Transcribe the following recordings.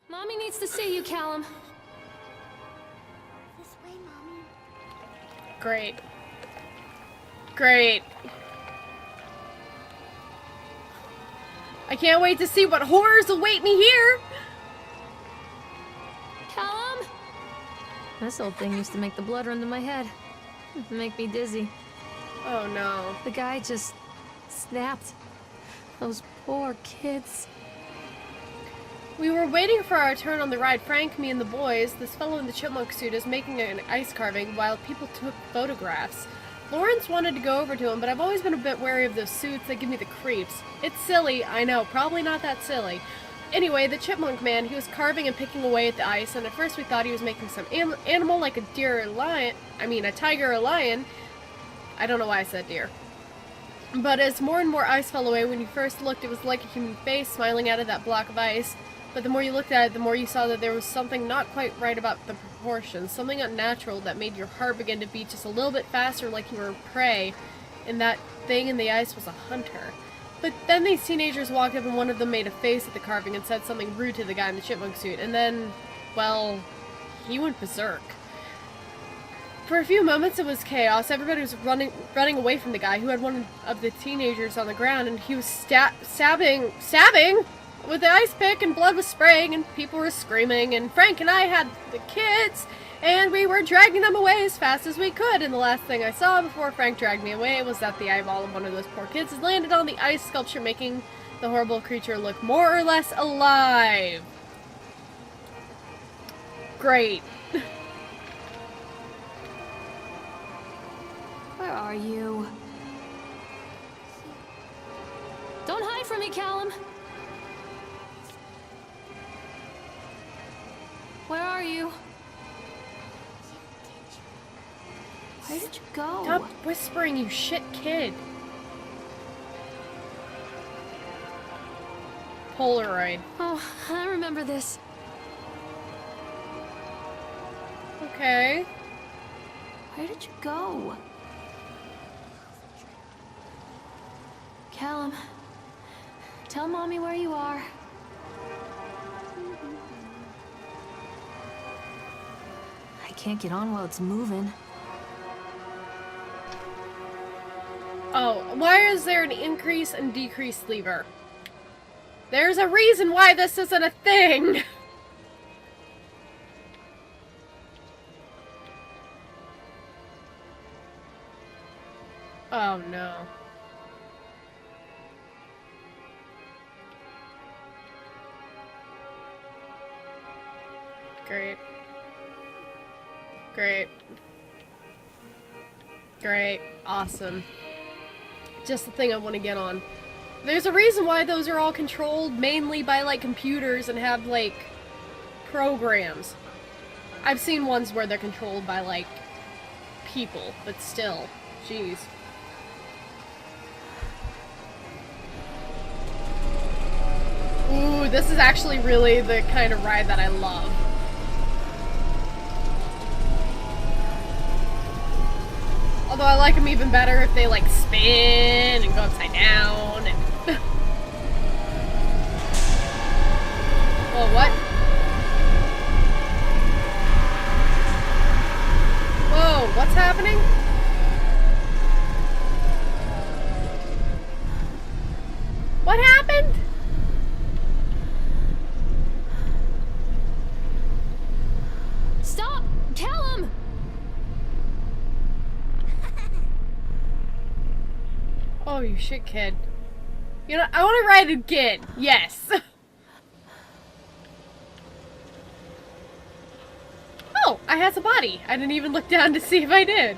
Mommy needs to see you, Callum. This way, Mommy. Great. Great. I can't wait to see what horrors await me here! Callum? This old thing used to make the blood run to my head. Make me dizzy. Oh no. The guy just snapped. Those poor kids. We were waiting for our turn on the ride. Frank, me, and the boys. This fellow in the chipmunk suit is making an ice carving while people took photographs. Lawrence wanted to go over to him, but I've always been a bit wary of those suits. They give me the creeps. It's silly, I know. Probably not that silly. Anyway, the chipmunk man, he was carving and picking away at the ice, and at first we thought he was making some animal like a deer or a lion. I mean, a tiger or a lion. I don't know why I said deer. But as more and more ice fell away, when you first looked, it was like a human face smiling out of that block of ice. But the more you looked at it, the more you saw that there was something not quite right about the proportions. Something unnatural that made your heart begin to beat just a little bit faster like you were prey. And that thing in the ice was a hunter. But then these teenagers walked up and one of them made a face at the carving and said something rude to the guy in the chipmunk suit. And then, well, he went berserk. For a few moments it was chaos. Everybody was running away from the guy who had one of the teenagers on the ground, and he was stabbing with the ice pick, and blood was spraying, and people were screaming, and Frank and I had the kids, and we were dragging them away as fast as we could, and the last thing I saw before Frank dragged me away was that the eyeball of one of those poor kids has landed on the ice sculpture, making the horrible creature look more or less alive. Great. Where are you? Don't hide from me, Callum. Where are you? Where did you go? Stop whispering, you shit kid. Polaroid. Oh, I remember this. Okay. Where did you go? Callum, tell Mommy where you are. I can't get on while it's moving. Oh, why is there an increase and decrease lever? There's a reason why this isn't a thing! Oh no. Great. Great. Great. Awesome. Just the thing I want to get on. There's a reason why those are all controlled mainly by, like, computers and have, like, programs. I've seen ones where they're controlled by, like, people, but still. Jeez. Ooh, this is actually really the kind of ride that I love. Although I like them even better if they, like, spin and go upside down and... Whoa, what? Whoa, what's happening? What happened? Stop! Callum! Oh, you shit kid. You know, I want to ride again. Yes. Oh, I has a body. I didn't even look down to see if I did.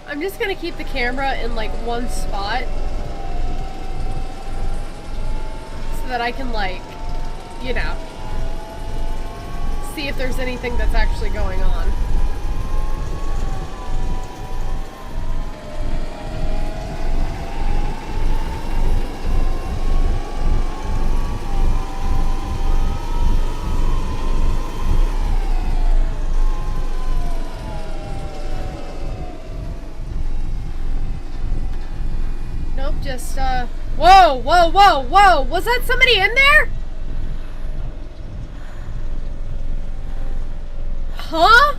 I'm just gonna keep the camera in, like, one spot so that I can, like, you know, see if there's anything that's actually going on. just, whoa, whoa, whoa, whoa! Was that somebody in there? Huh?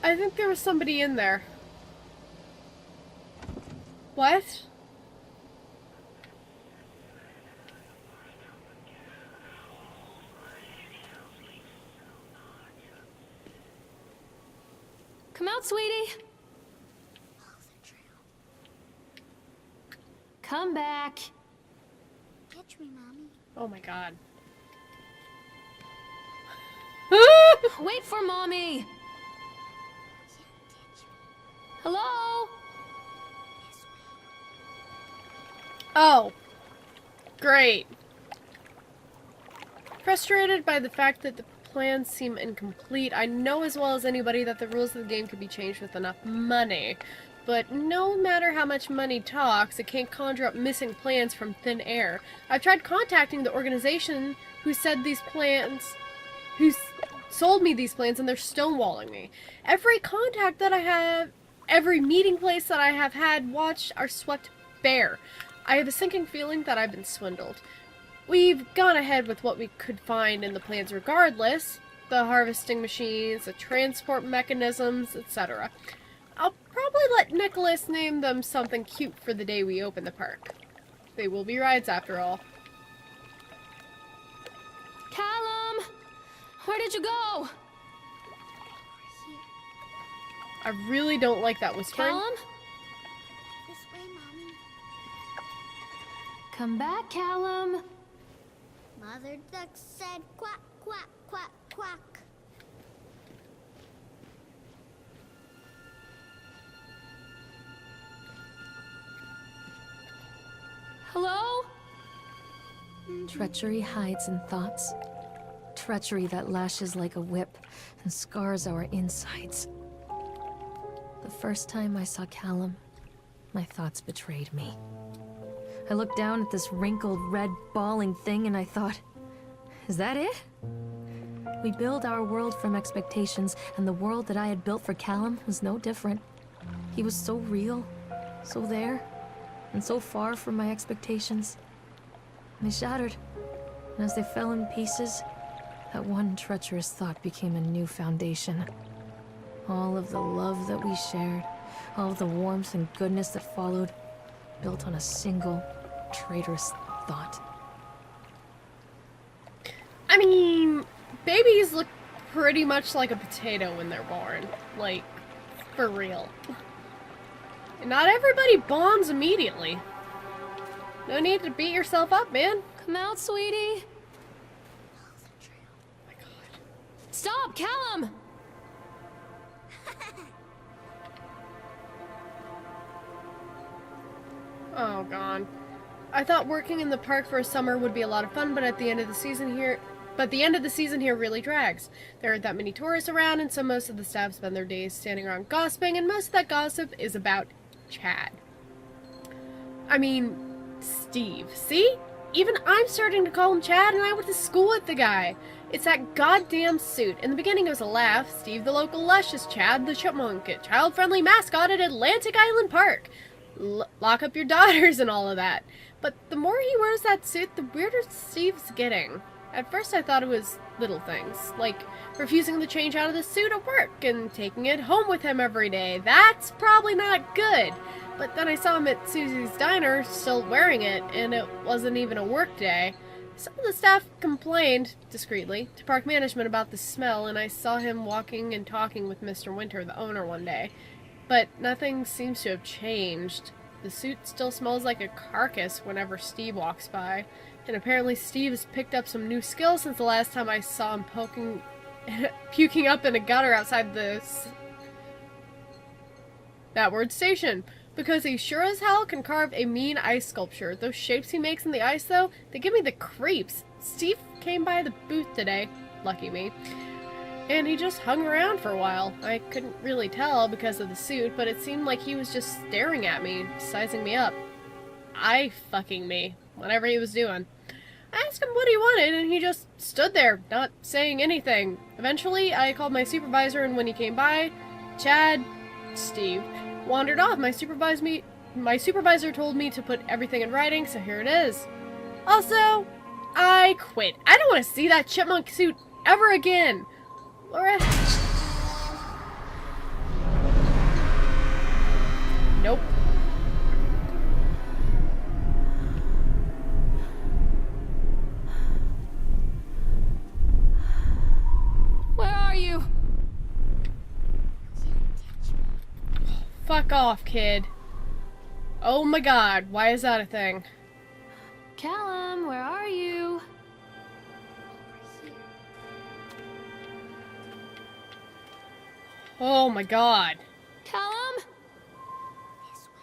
I think there was somebody in there. What? Come out, sweetie. Come back. Catch me, Mommy. Oh my god. Wait for mommy. Hello? Oh. Great. Frustrated by the fact that the plans seem incomplete, I know as well as anybody that the rules of the game could be changed with enough money. But no matter how much money talks, it can't conjure up missing plans from thin air. I've tried contacting the organization who said these plans, who sold me these plans, and they're stonewalling me. Every contact that I have, every meeting place that I have had watched are swept bare. I have a sinking feeling that I've been swindled. We've gone ahead with what we could find in the plans regardless. The harvesting machines, the transport mechanisms, etc. I'll probably let Nicholas name them something cute for the day we open the park. They will be rides after all. Callum! Where did you go? I really don't like that whispering. Callum? This way, Mommy. Come back, Callum. Mother Duck said quack, quack, quack, quack. Hello? Treachery hides in thoughts. Treachery that lashes like a whip and scars our insides. The first time I saw Callum, my thoughts betrayed me. I looked down at this wrinkled, red, bawling thing and I thought, is that it? We build our world from expectations, and the world that I had built for Callum was no different. He was so real, so there, and so far from my expectations. They shattered, and as they fell in pieces, that one treacherous thought became a new foundation. All of the love that we shared, all of the warmth and goodness that followed, built on a single, traitorous thought. I mean, babies look pretty much like a potato when they're born. Like, for real. And not everybody bonds immediately. No need to beat yourself up, man. Come out, sweetie. Oh my god. Stop, Callum! Oh god. I thought working in the park for a summer would be a lot of fun, but the end of the season here really drags. There aren't that many tourists around, and so most of the staff spend their days standing around gossiping, and most of that gossip is about Chad. I mean, Steve. See? Even I'm starting to call him Chad, and I went to school with the guy. It's that goddamn suit. In the beginning it was a laugh. Steve the local lush is Chad the chipmunk, a child-friendly mascot at Atlantic Island Park. Lock up your daughters and all of that. But the more he wears that suit, the weirder Steve's getting. At first I thought it was little things, like refusing to change out of the suit at work and taking it home with him every day. That's probably not good. But then I saw him at Susie's Diner still wearing it, and it wasn't even a work day. Some of the staff complained, discreetly, to park management about the smell, and I saw him walking and talking with Mr. Winter, the owner, one day. But nothing seems to have changed. The suit still smells like a carcass whenever Steve walks by. And apparently Steve has picked up some new skills since the last time I saw him puking up in a gutter outside station. Because he sure as hell can carve a mean ice sculpture. Those shapes he makes in the ice, though, they give me the creeps. Steve came by the booth today. Lucky me. And he just hung around for a while. I couldn't really tell because of the suit, but it seemed like he was just staring at me, sizing me up. Eye-fucking me, whatever he was doing. I asked him what he wanted, and he just stood there, not saying anything. Eventually, I called my supervisor, and when he came by, Steve, wandered off. My supervisor told me to put everything in writing, so here it is. Also, I quit. I don't want to see that chipmunk suit ever again. Laura... Nope. Where are you? Fuck off, kid. Oh my god, why is that a thing? Callum, where are you? Oh my god. Callum? This way.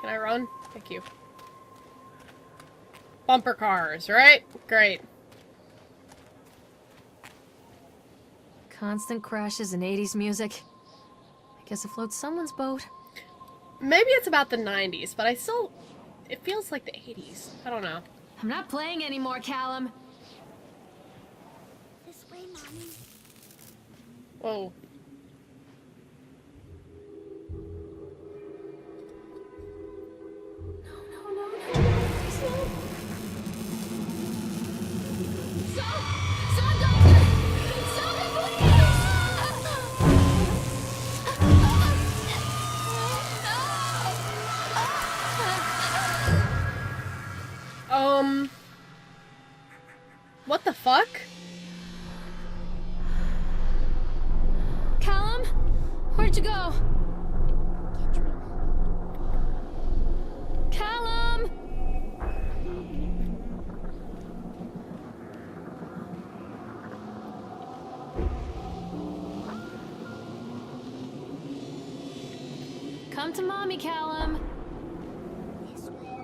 Can I run? Thank you. Bumper cars, right? Great. Constant crashes and 80s music. I guess it floats someone's boat. Maybe it's about the 90s, but it feels like the 80s. I don't know. I'm not playing anymore, Callum. This way, Mommy. Whoa. What the fuck? Callum? Where'd you go? Callum? Come to mommy, Callum. This way.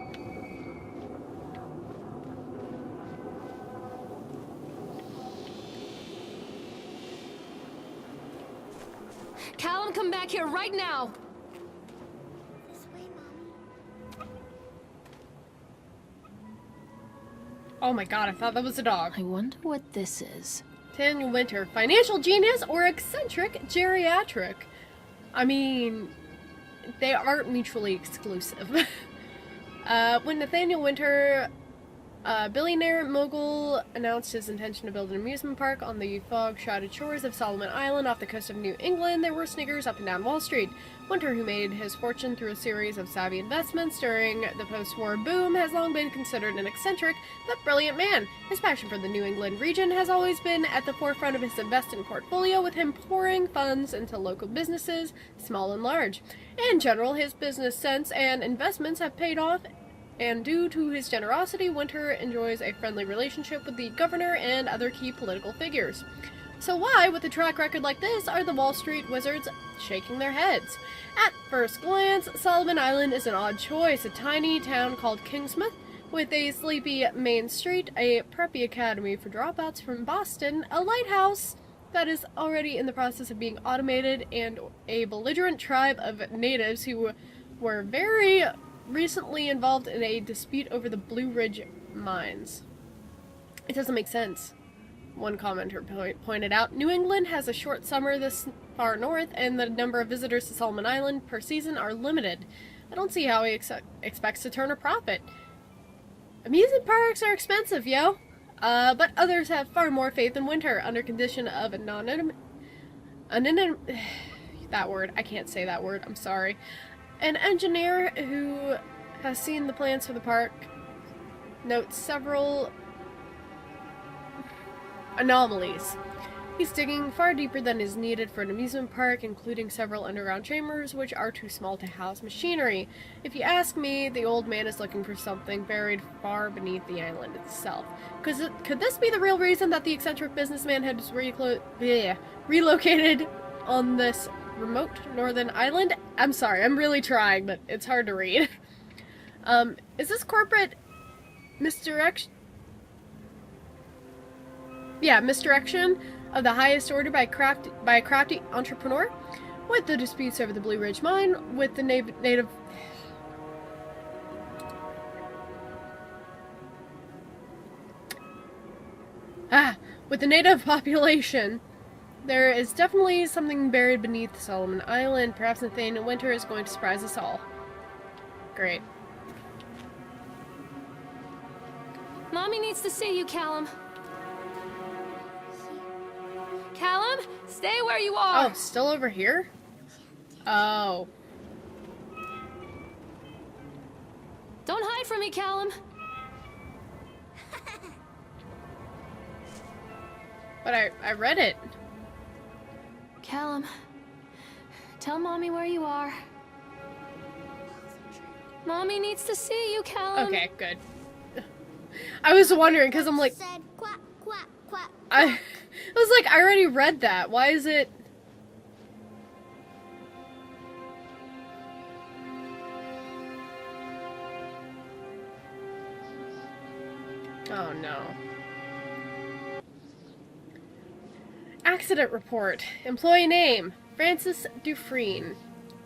Callum, come back here right now. This way, Mommy. Oh my god, I thought that was a dog. I wonder what this is. Daniel Winter, financial genius or eccentric geriatric? I mean, they aren't mutually exclusive. When Nathaniel Winter, billionaire mogul, announced his intention to build an amusement park on the fog-shrouded shores of Solomon Island off the coast of New England, there were sniggers up and down Wall Street. Winter, who made his fortune through a series of savvy investments during the post-war boom, has long been considered an eccentric but brilliant man. His passion for the New England region has always been at the forefront of his investment portfolio, with him pouring funds into local businesses, small and large. In general, his business sense and investments have paid off, and due to his generosity, Winter enjoys a friendly relationship with the governor and other key political figures. So why, with a track record like this, are the Wall Street wizards shaking their heads? At first glance, Solomon Island is an odd choice, a tiny town called Kingsmouth, with a sleepy main street, a preppy academy for dropouts from Boston, a lighthouse that is already in the process of being automated, and a belligerent tribe of natives who were very recently involved in a dispute over the Blue Ridge mines. It doesn't make sense, one commenter pointed out. New England has a short summer this far north, and the number of visitors to Solomon Island per season are limited. I don't see how he expects to turn a profit. Amusement parks are expensive, yo. But others have far more faith in Winter, under condition of that word, I can't say that word, I'm sorry. An engineer who has seen the plans for the park notes several anomalies. He's digging far deeper than is needed for an amusement park, including several underground chambers which are too small to house machinery. If you ask me, the old man is looking for something buried far beneath the island itself. Could this be the real reason that the eccentric businessman has relocated on this remote northern island? I'm sorry, I'm really trying, but it's hard to read. Is this corporate misdirection? Yeah, misdirection of the highest order by a crafty entrepreneur? With the disputes over the Blue Ridge mine, with the native... With the native population, there is definitely something buried beneath Solomon Island. Perhaps Nathaniel Winter is going to surprise us all. Great. Mommy needs to see you, Callum. Callum, stay where you are. Oh, still over here? Oh. Don't hide from me, Callum. But I read it. Callum, tell Mommy where you are. Mommy needs to see you, Callum. Okay, good. I was wondering, because I'm like... Said quack, quack, quack. I was like, I already read that. Why is it... Oh no. Accident report. Employee name: Francis Dufresne.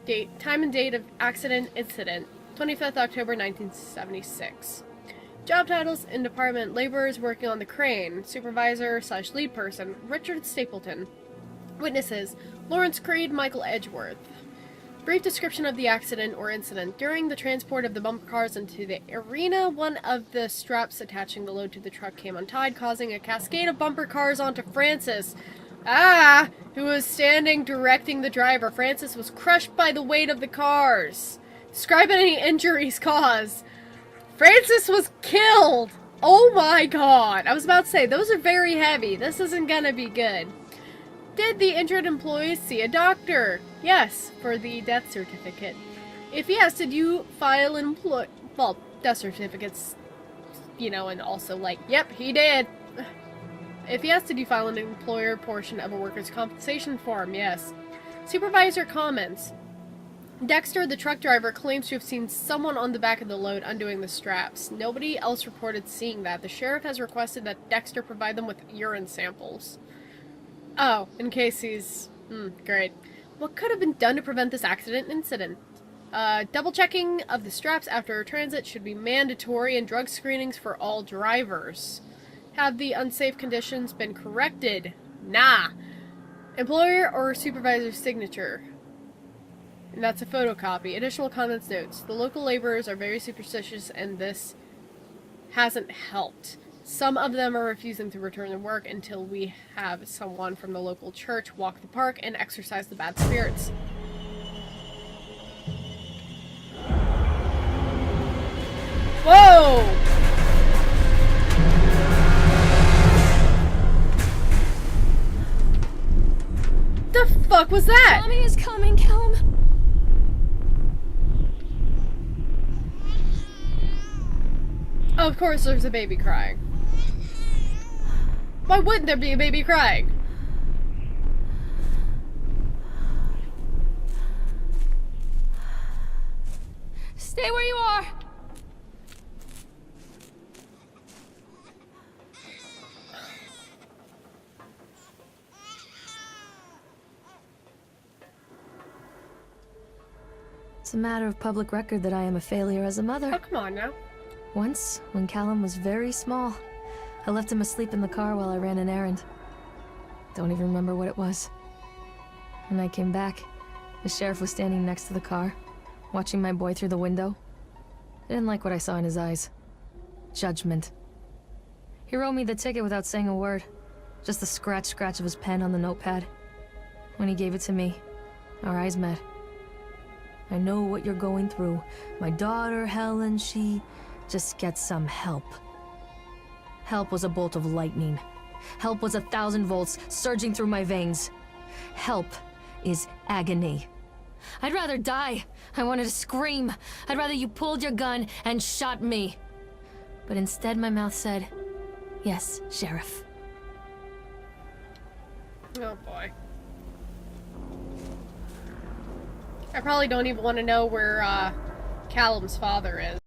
Date: time and date of accident incident: 25th October 1976. Job titles in department: laborers working on the crane. Supervisor / lead person: Richard Stapleton. Witnesses: Lawrence Creed, Michael Edgeworth. Brief description of the accident or incident. During the transport of the bumper cars into the arena, one of the straps attaching the load to the truck came untied, causing a cascade of bumper cars onto Francis, who was standing directing the driver. Francis was crushed by the weight of the cars. Describe any injuries caused. Francis was killed! Oh my god! I was about to say, those are very heavy. This isn't gonna be good. Did the injured employee see a doctor? Yes, for the death certificate. If yes, did you file an death certificates, and also yep, he did. If yes, did you file an employer portion of a workers' compensation form? Yes. Supervisor comments. Dexter, the truck driver, claims to have seen someone on the back of the load undoing the straps. Nobody else reported seeing that. The sheriff has requested that Dexter provide them with urine samples. Oh, in case he's... great. What could have been done to prevent this accident incident? Double-checking of the straps after transit should be mandatory, and drug screenings for all drivers. Have the unsafe conditions been corrected? Nah. Employer or supervisor's signature. And that's a photocopy. Additional comments notes. The local laborers are very superstitious, and this hasn't helped. Some of them are refusing to return to work until we have someone from the local church walk the park and exorcise the bad spirits. Whoa! The fuck was that? Mommy is coming, Callum. Oh, of course there's a baby crying. Why wouldn't there be a baby crying? Stay where you are. It's a matter of public record that I am a failure as a mother. Oh, come on now. Once, when Callum was very small, I left him asleep in the car while I ran an errand. Don't even remember what it was. When I came back, the sheriff was standing next to the car, watching my boy through the window. I didn't like what I saw in his eyes. Judgment. He wrote me the ticket without saying a word. Just the scratch of his pen on the notepad. When he gave it to me, our eyes met. I know what you're going through. My daughter, Helen, she just gets some help. Help was a bolt of lightning. Help was 1,000 volts surging through my veins. Help is agony. I'd rather die. I wanted to scream. I'd rather you pulled your gun and shot me. But instead my mouth said, "Yes, Sheriff." Oh boy. I probably don't even want to know where Callum's father is.